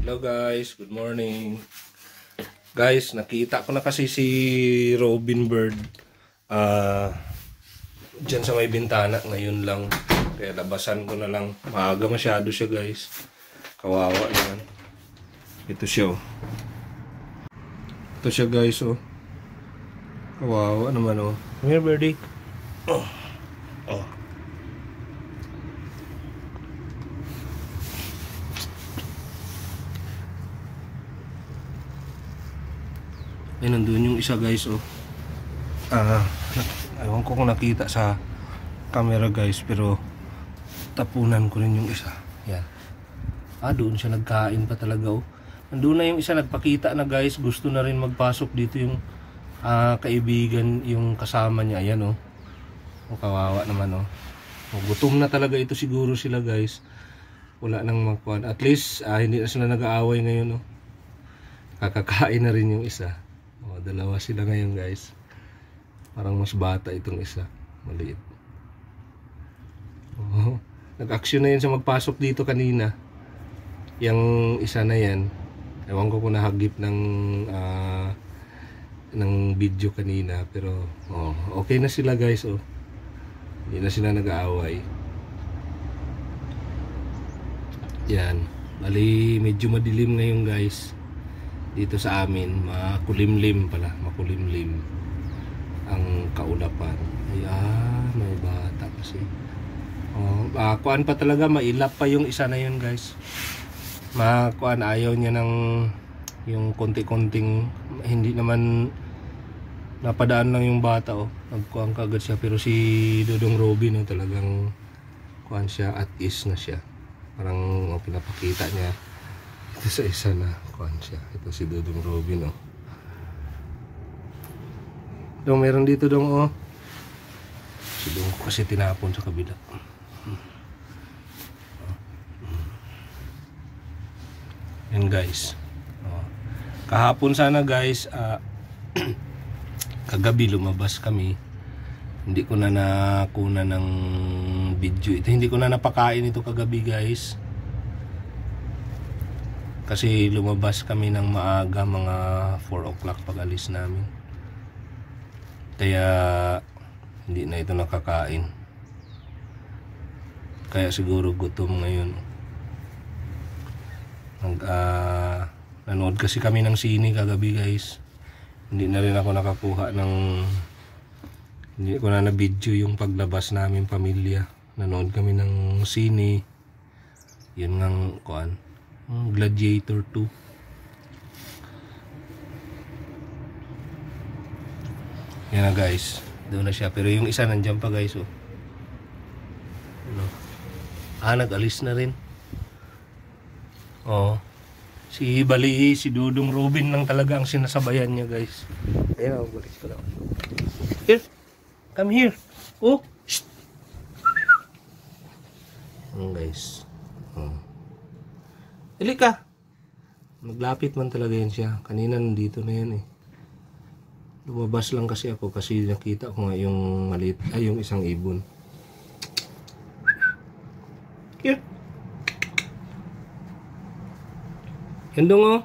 Hello guys, good morning. Guys, nakita ko na kasi si Robin Bird dyan sa may bintana ngayon lang. Kaya labasan ko na lang. Maaga masyado siya guys. Kawawa naman. Ito siya oh. Ito siya guys oh. Kawawa naman oh. Come here birdie. Oh. Oh. Ay, nandun yung isa guys oh. Ewan ko kung nakita sa camera guys, pero tapunan ko rin yung isa. Yan. Doon siya nagkain pa talaga oh. Nandun na yung isa nagpakita na guys, gusto na rin magpasok dito yung kaibigan, yung kasama niya. Ayan oh. Kawawa naman oh. Gutom na talaga ito siguro sila guys. Wala nang makuhan. At least hindi na sila nag-aaway ngayon oh. Kakakain na rin yung isa. Dalawa sila ngayon guys. Parang mas bata itong isa. Maliit. Nag-action na yan sa magpasok dito kanina. Yung isa na yan, ewan ko kung nahagip ng video kanina. Pero okay na sila guys oh. Hindi na sila nag-aaway. Yan. Bali medyo madilim ngayon guys. Dito sa amin, makulimlim pala, makulimlim ang kaulapan. Ayan, may bata kasi. Kuan pa talaga, mailap pa yung isa na yun guys. Kuan, ayaw niya ng yung konti-konting, hindi naman napadaan lang yung bata oh. Nagkuhan kagad siya, pero si Dodong Robin oh, talagang kuan siya, at ease na siya. Parang pinapakita niya. Ito sa isa na kuhan siya. Ito si Dodong Robin oh. Dong, meron dito dong oh. Si Dong kasi tinapon sa kabila. Yan guys. Kahapon sana guys, kagabi lumabas kami. Hindi ko na nakuna ng video ito. Hindi ko na napakain ito kagabi guys. Kasi lumabas kami ng maaga, mga 4 o'clock pag alis namin. Kaya hindi na ito nakakain. Kaya siguro gutom ngayon. Nanood kasi kami ng sine kagabi guys. Hindi na rin ako nakakuha ng, hindi ko na na-video yung paglabas namin pamilya. Nanood kami ng sine. Yun ngang kuan, Gladiator 2. Yan na guys. Doon na siya. Pero yung isa nandiyan pa guys oh. Nag-alis na rin. Oh. Si Dodong Robin lang talaga ang sinasabayan niya guys. Ayan oh, balik ko lang. Here. Come here. Oh. Shh. Guys. Oh. Dali ka. Maglapit man talaga yan siya. Kanina nandito na yan eh. Lumabas lang kasi ako kasi nakita ko nga yung maliit, yung isang ibon. Here. Yan dong oh.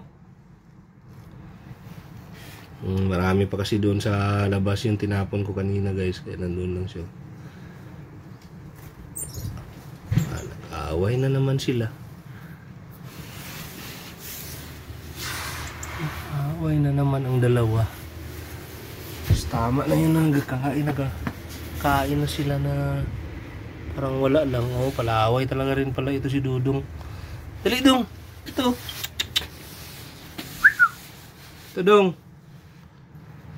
Marami pa kasi doon sa labas yung tinapon ko kanina guys. Kaya nandun lang siya. Nag-aaway na naman sila. Away na naman ang dalawa. Tama na yun, nagkakain na sila na parang wala lang oh. Palaway talaga rin pala ito si Dodong. Dali Dong. Ito. Ito Dong.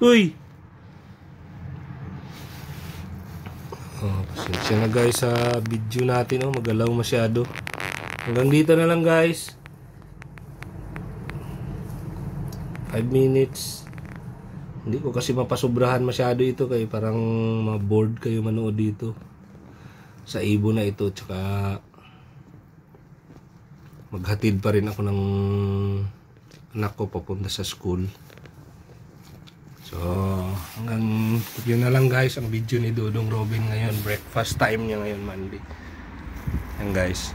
Uy. Pasensya na guys sa video natin oh. Magalaw masyado. Hanggang dito na lang guys. 5 minutes. Hindi ko kasi mapasobrahan masyado ito kaya parang ma-bored kayo manood dito sa ibon na ito. Tsaka maghatid pa rin ako ng anak ko papunta sa school. So hanggang yun na lang guys ang video ni Dodong Robin ngayon. Breakfast time niya ngayon Monday. Yan guys.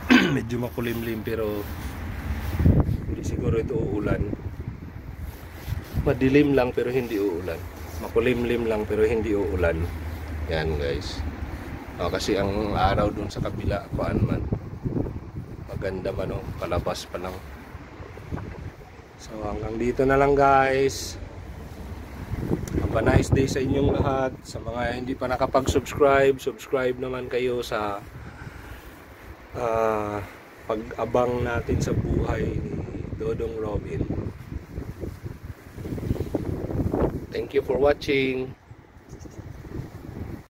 Medyo makulimlim pero siguro ito uulan. Madilim lang pero hindi uulan. Makulimlim lang pero hindi uulan. Yan guys. Kasi ang araw dun sa kabila, paan man. Maganda man, palabas pa lang. So hanggang dito na lang guys. Have a nice day sa inyong lahat. Sa mga hindi pa nakapag-subscribe, subscribe naman kayo sa pag-abang natin sa buhay ni Dodong Robin. Thank you for watching.